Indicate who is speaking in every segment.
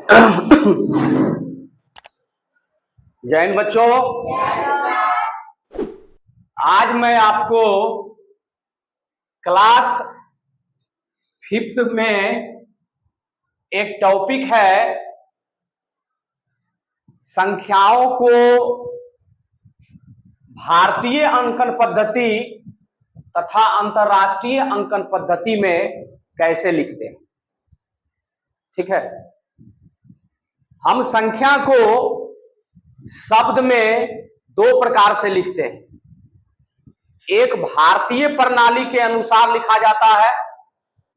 Speaker 1: जय हिंद बच्चों। आज मैं आपको क्लास 5th में एक टॉपिक है संख्याओं को भारतीय अंकन पद्धति तथा अंतर्राष्ट्रीय अंकन पद्धति में कैसे लिखते हैं। ठीक है, हम संख्या को शब्द में दो प्रकार से लिखते हैं। एक भारतीय प्रणाली के अनुसार लिखा जाता है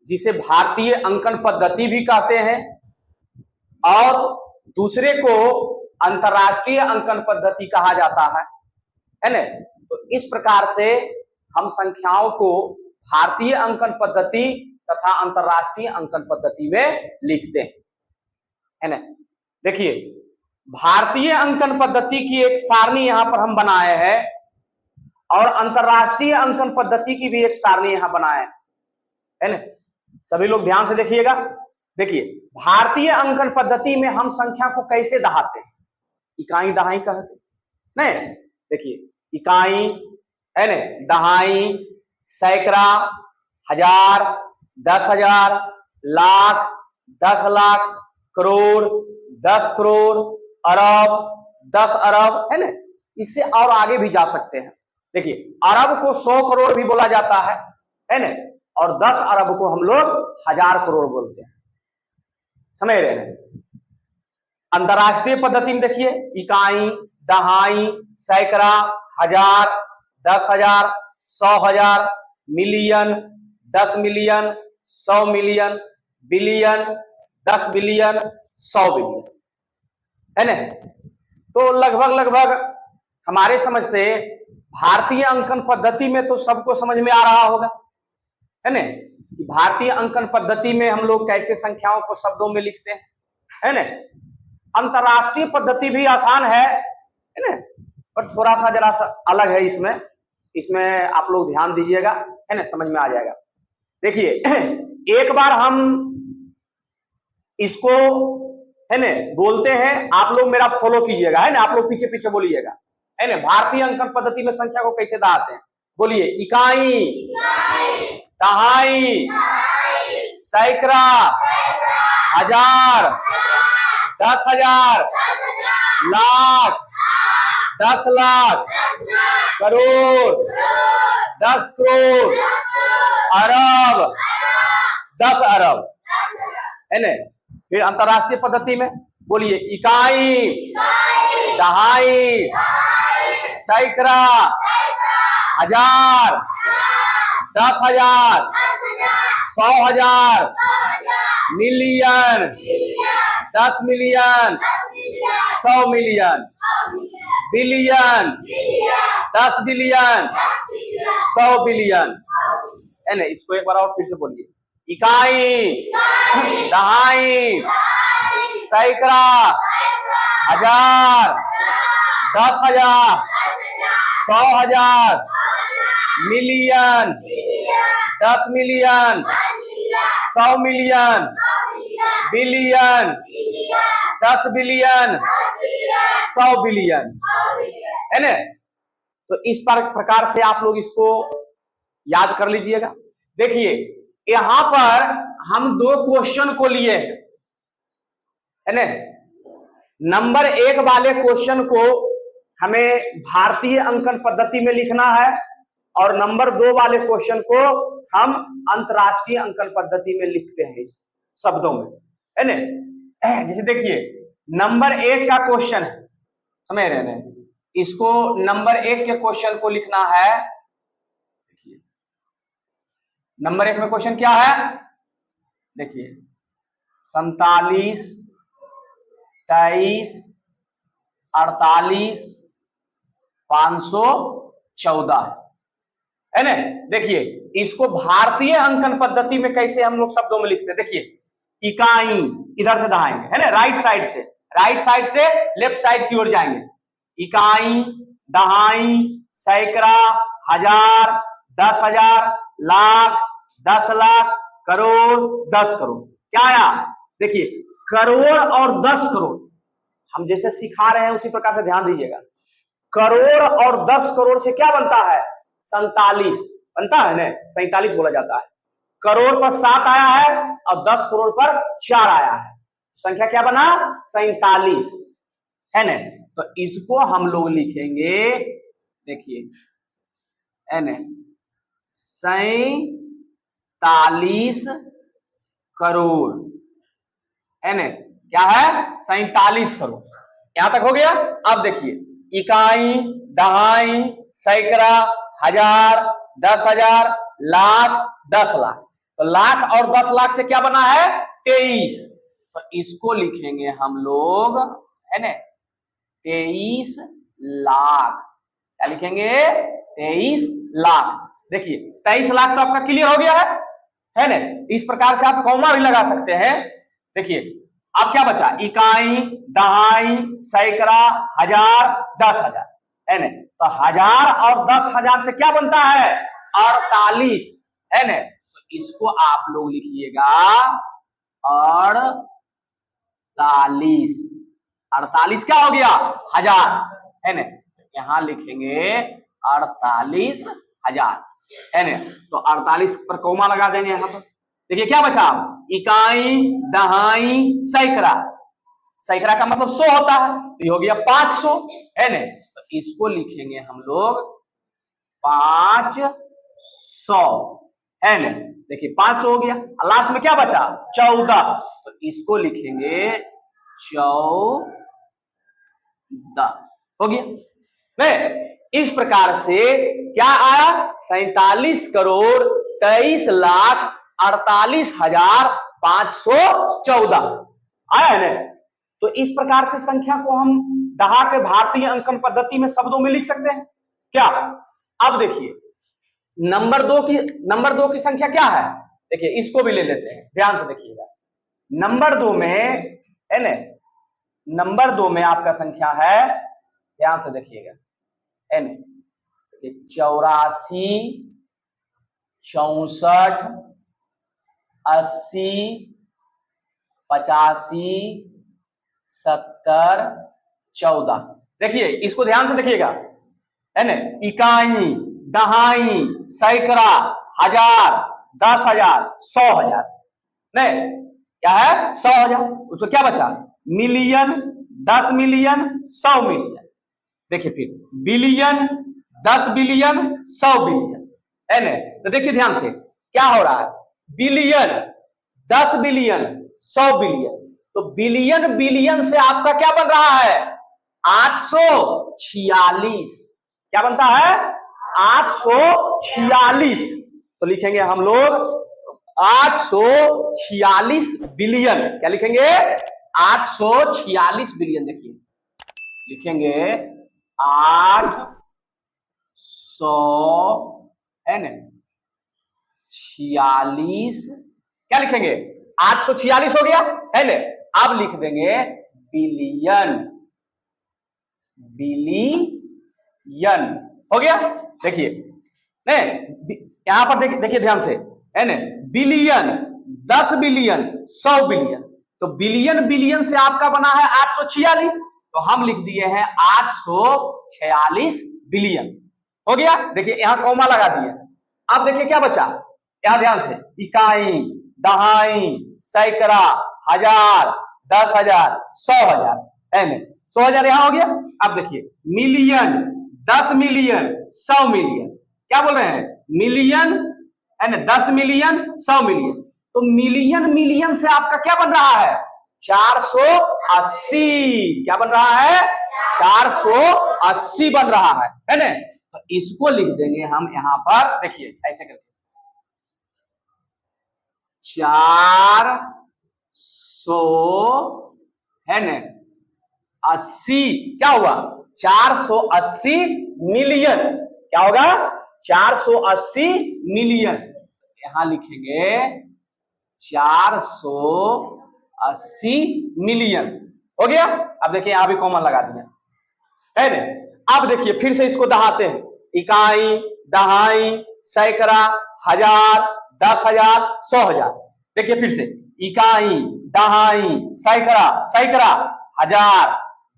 Speaker 1: जिसे भारतीय अंकन पद्धति भी कहते हैं, और दूसरे को अंतर्राष्ट्रीय अंकन पद्धति कहा जाता है ना। तो इस प्रकार से हम संख्याओं को भारतीय अंकन पद्धति तथा अंतर्राष्ट्रीय अंकन पद्धति में लिखते हैं, है ना। देखिए, भारतीय अंकन पद्धति की एक सारणी यहां पर हम बनाए हैं और अंतर्राष्ट्रीय अंकन पद्धति की भी एक सारणी यहां बनाए है ना। सभी लोग ध्यान से देखिएगा। देखिए, भारतीय अंकन पद्धति में हम संख्या को कैसे दहाते हैं, इकाई दहाई कहते नहीं। देखिए, इकाई है ना, दहाई, सैकड़ा, हजार, 10,000, लाख, 10 लाख, करोड़, 10 करोड़, अरब, 10 अरब, है ना। इससे और आगे भी जा सकते हैं। देखिए, अरब को 100 करोड़ भी बोला जाता है ना, और 10 अरब को हम लोग 1000 करोड़ बोलते हैं। समझ रहे हैं। अंतर्राष्ट्रीय पद्धति में देखिए, इकाई, दहाई, सैकड़ा, हजार, 10,000, 100,000, million, 10 million, 100 million, billion, 10 billion, 100 billion, है ना। तो लगभग हमारे समझ से भारतीय अंकन पद्धति में तो सबको समझ में आ रहा होगा, है ना, कि भारतीय अंकन पद्धति में हम लोग कैसे संख्याओं को शब्दों में लिखते हैं, है ना। अंतर्राष्ट्रीय पद्धति भी आसान है ना, पर थोड़ा सा जरा सा अलग है। इसमें आप लोग ध्यान दीजिएगा, है ना, समझ में आ जाएगा। देखिए, एक बार हम इसको, है ना, बोलते हैं, आप लोग मेरा फॉलो कीजिएगा, है ना, आप लोग पीछे पीछे बोलिएगा, है ना। भारतीय अंकन पद्धति में संख्या को कैसे दहाते हैं, बोलिए। इकाई, दहाई, सैकड़ा, हजार, 10,000, लाख, 10 लाख, करोड़, 10 करोड़, अरब, 10 अरब, है ना। फिर अंतर्राष्ट्रीय पद्धति में बोलिए। इकाई, दहाई, सैकड़ा, हजार, 10,000, 100,000, million, 10 million, 100 million, billion, 10 billion, 100 billion, है ना। इसको एक बार और फिर से बोलिए। इकाई, दहाई, सैकड़ा, हजार, 10,000, 100,000, million, 10 million, 100 million, billion, 10 billion, 100 billion, है ना। तो इस प्रकार से आप लोग इसको याद कर लीजिएगा। देखिए, यहां पर हम दो क्वेश्चन को लिए हैं, है ना। नंबर 1 वाले क्वेश्चन को हमें भारतीय अंकन पद्धति में लिखना है और नंबर 2 वाले क्वेश्चन को हम अंतर्राष्ट्रीय अंकन पद्धति में लिखते हैं इस शब्दों में, है ना। जैसे देखिए, नंबर 1 का क्वेश्चन है, समझ रहे हैं, इसको नंबर 1 के क्वेश्चन को लिखना है। देखिए, नंबर 1 में क्वेश्चन क्या है, देखिए, 47, 23, 48, 514, है ना। देखिए, इसको भारतीय अंकन पद्धति में कैसे हम लोग शब्दों में लिखते हैं। देखिए, इकाई इधर से दहाएंगे, है ना, राइट साइड से लेफ्ट साइड की ओर जाएंगे। इकाई, दहाई, सैकड़ा, हजार, 10,000, लाख, 10 लाख, करोड़, 10 करोड़। क्या आया, देखिए, करोड़ और 10 करोड़, हम जैसे सिखा रहे हैं उसी प्रकार से ध्यान दीजिएगा। करोड़ और 10 करोड़ से क्या बनता है? 47 बनता है ना, 47 बोला जाता है। करोड़ पर 7 आया है और 10 करोड़ पर 4 आया है, संख्या क्या बना? 47 है ना। तो इसको हम लोग लिखेंगे, देखिए है ना, 47 करोड़ है ना, क्या है? 47 करोड़। यहां तक हो गया। अब देखिए, इकाई, दहाई, सैकड़ा, हजार, 10,000, लाख, 10 लाख। तो लाख और 10 लाख से क्या बना है? 23। तो इसको लिखेंगे हम लोग, है ना, 23 लाख। क्या लिखेंगे? 23 लाख। देखिए 23 लाख तो आपका क्लियर हो गया है ना। इस प्रकार से आप कॉमा भी लगा सकते हैं। देखिए अब क्या बचा? इकाई, दहाई, सैकड़ा, हजार, 10,000 है ना। तो 1000 और 10,000 से क्या बनता है? 48 है ना। तो इसको आप लोग लिखिएगा 48। 48 क्या हो गया? 1000 है ना। यहां लिखेंगे 48,000 है ना। तो 48 पर कौमा लगा देंगे यहां पर। देखिए क्या बचा? इकाई, दहाई, सैकड़ा। सैकड़ा का मतलब 100 होता है, तो ये हो गया 500 है ना। तो इसको लिखेंगे हम लोग 500 है ना। देखिए 500 हो गया। लास्ट में क्या बचा? 14। तो इसको लिखेंगे 14 हो गया नहीं। इस प्रकार से क्या आया? 47 करोड़ 23 लाख 48,514 आया है ना। तो इस प्रकार से संख्या को हम दहा के भारतीय अंकन पद्धति में शब्दों में लिख सकते हैं क्या? अब देखिए नंबर दो की संख्या क्या है? देखिए इसको भी ले लेते हैं, ध्यान से देखिएगा। नंबर 2 में है ना, नंबर 2 में आपका संख्या है, ध्यान से देखिएगा, है ना, 84, 64, 80, 85, 70, 14। देखिए इसको ध्यान से देखिएगा, है ना। इकाई, दहाई, सैकड़ा, हजार, 10,000, 100,000 नहीं, क्या है? 100,000। उसको क्या बचा? Million, 10 million, 100 million. देखिए फिर बिलियन, 10 बिलियन, 100 बिलियन है ना। तो देखिए ध्यान से क्या हो रहा है? Billion, 10 billion, 100 billion. तो बिलियन बिलियन से आपका क्या बन रहा है? 846। क्या बनता है? 846। तो लिखेंगे हम लोग 846 बिलियन। क्या लिखेंगे? 846 बिलियन। देखिए लिखेंगे 800 है ना 46। क्या लिखेंगे? 846 हो गया है ना। अब लिख देंगे बिलियन। बिलियन हो गया। देखिए नहीं, यहां पर देखिए ध्यान से, है ना। Billion, 10 billion, 100 billion. तो बिलियन बिलियन से आपका बना है 846। तो हम लिख दिए हैं 846 बिलियन हो गया। देखिए यहां कॉमा लगा दिए। अब देखिए क्या बचा? यहां ध्यान से, इकाई, दहाई, सैकड़ा, हजार, 10,000, 100,000 है ना। 100,000 यहां हो गया। अब देखिए मिलियन, 10 मिलियन, 100 मिलियन। क्या बोल रहे हैं? मिलियन है ना, 10 मिलियन, 100 मिलियन। तो मिलियन मिलियन से आपका क्या बन रहा है? 480। क्या बन रहा है? 480 बन रहा है ना। तो इसको लिख देंगे हम यहां पर, देखिए ऐसे करके 400 है ना 80। क्या हुआ? 480 मिलियन। क्या होगा? 480 मिलियन। यहां लिखेंगे 480 मिलियन हो गया। अब देखिए यहां भी कॉमन लगा दिया है ना। अब देखिए फिर से इसको दहाते हैं, इकाई, दहाई, सैकड़ा, हजार, 10,000, 100,000। देखिए फिर से, इकाई, दहाई, सैकड़ा, सैकड़ा, हजार,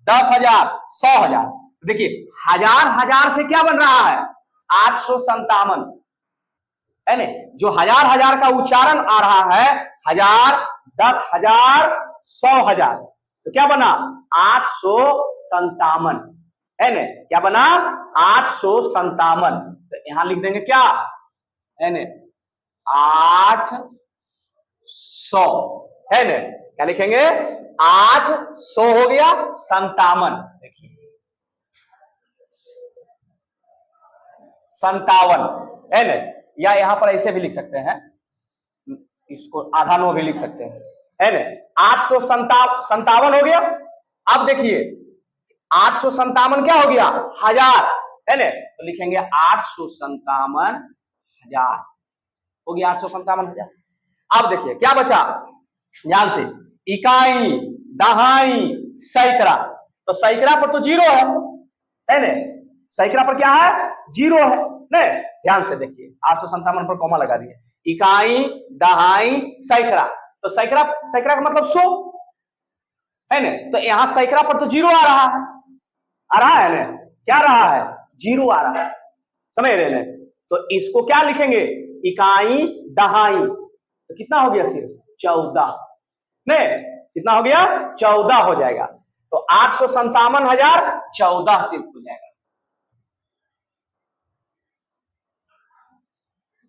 Speaker 1: 10,000, 100,000। देखिए हजार हजार से क्या बन रहा है, 857, है ना। जो हजार हजार का उच्चारण आ रहा है, 1000, 10,000, 100,000, तो क्या बना, 857, है ना। क्या बना, 857। तो यहां लिख देंगे क्या, है ना, 800, है ना। क्या लिखेंगे, 800 हो गया, 57, देखिए 57, है ना। या यहां पर ऐसे भी लिख सकते हैं, इसको आधा नो भी लिख सकते हैं, है ना। 857 हो गया। अब देखिए 857 क्या हो गया, हजार, है ना। तो लिखेंगे 857,000, हो गया 857,000। अब देखिए क्या बचा, ध्यान से, इकाई, दहाई, सैकड़ा। तो सैकड़ा पर तो जीरो है ना, सैकड़ा पर क्या है, जीरो है ना। ध्यान से देखिए, 857 पर कॉमा लगा दिए, इकाई, दहाई, सैकड़ा। तो सैकड़ा, सैकड़ा का मतलब 100, है ना। तो यहां सैकड़ा पर तो जीरो आ रहा है, आ रहा है ना, क्या रहा है, जीरो आ रहा है, समझ रहे हैं। तो इसको क्या लिखेंगे, इकाई, दहाई, तो कितना हो गया, सिर्फ 14, नहीं कितना हो गया, 14 हो जाएगा। तो 857,014 सिर्फ हो जाएगा,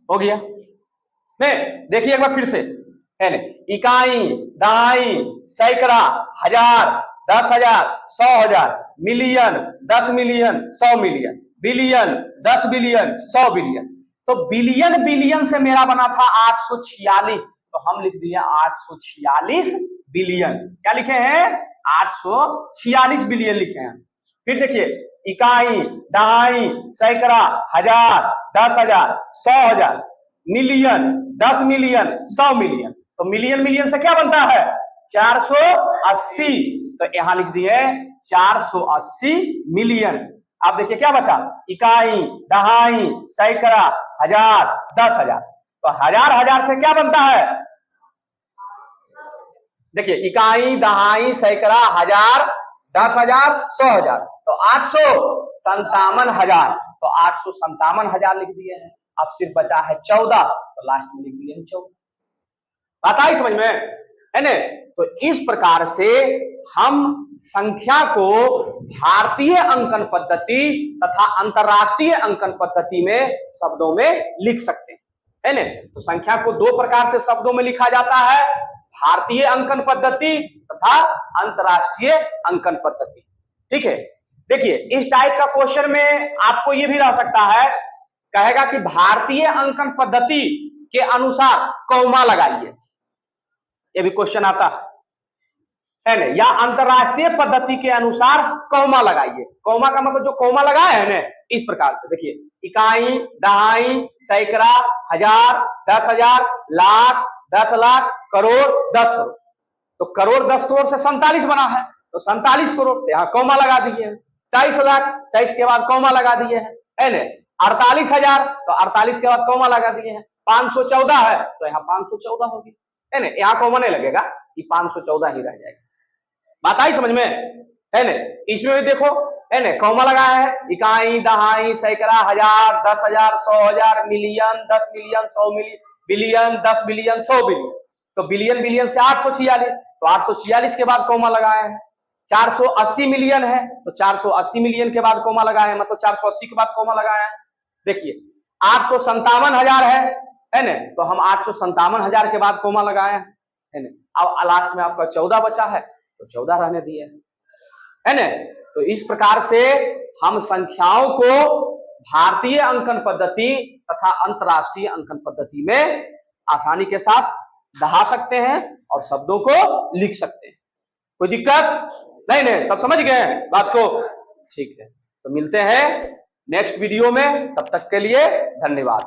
Speaker 1: हो गया। नहीं देखिए एक बार फिर से, है ना, इकाई, दहाई, सैकड़ा, हजार, 10,000, 100,000, million, 10 million, 100 million, billion, 10 billion, 100 billion. तो बिलियन, बिलियन से मेरा बना था 846, तो हम लिख दिए 846 बिलियन। क्या लिखे हैं, 846 बिलियन लिखे हैं। फिर देखिए, इकाई, दहाई, सैकड़ा, हजार, 10,000, 100,000, मिलियन, 10 मिलियन, 100 मिलियन। तो मिलियन, मिलियन से क्या बनता है, 480। तो यहां लिख दिए 480 मिलियन। आप देखिए क्या बचा, इकाई, दहाई, सैकड़ा, हजार, 10,000। तो हजार हजार से क्या बनता है, देखिए इकाई, दहाई, सैकड़ा, हजार, 10,000, 100,000, तो 857,000। तो 857,000 लिख दिए हैं। अब सिर्फ बचा है 14, तो लास्ट में लिख दिए हैं 14। बात आई समझ में, है ना। तो इस प्रकार से हम संख्या को भारतीय अंकन पद्धति तथा अंतरराष्ट्रीय अंकन पद्धति में शब्दों में लिख सकते हैं, है ना। तो संख्या को दो प्रकार से शब्दों में लिखा जाता है, भारतीय अंकन पद्धति तथा अंतरराष्ट्रीय अंकन पद्धति, ठीक है। देखिए इस टाइप का क्वेश्चन में आपको यह भी रह सकता है, कहेगा कि भारतीय अंकन पद्धति के अनुसार कौमा लगाइए, ये भी क्वेश्चन आता है ना। या अंतरराष्ट्रीय पद्धति के अनुसार कौमा लगाइए। कौमा का मतलब जो कौमा लगाए है ना, इस प्रकार से देखिए, इकाई, दहाई, सैकड़ा, हजार, 10,000, लाख, 10 लाख, करोड़, 10 करोड़। तो करोड़ 10 करोड़ से 47 बना है, तो 47 करोड़, यहाँ कौमा लगा दिए हैं। 23 लाख, 23 के बाद कौमा लगा दिए हैं, है ना। 48,000, तो 48 के बाद कौमा लगा दिए हैं। 514 है, तो यहाँ 514 होगी, है ना। यहाँ कौमा नहीं लगेगा, ये 514 ही रह जाएगा। बात आई समझ में, है ना। इसमें भी देखो, है ना, कौमा लगाया है, इकाई, दहाई, सैकड़ा, हजार, 10,000, 100,000, million, 10 million, 100 million, billion, 10 billion, 100 billion. तो बिलियन, बिलियन से 846, तो 846 के बाद कौमा लगाए हैं। 480 मिलियन है, तो 480 मिलियन के बाद कौमा लगाए हैं, मतलब 480 के बाद कौमा लगाया है। देखिए 857,000 है ना, तो हम 857,000 के बाद कौमा लगाए हैं, है ना। अब लास्ट में आपका 14 बचा है, तो 14 रहने दिए, है ना। तो इस प्रकार से हम संख्याओं को भारतीय अंकन पद्धति तथा अंतरराष्ट्रीय अंकन पद्धति में आसानी के साथ दहा सकते हैं और शब्दों को लिख सकते हैं। कोई दिक्कत नहीं, सब समझ गए बात को, ठीक है। तो मिलते हैं नेक्स्ट वीडियो में, तब तक के लिए धन्यवाद।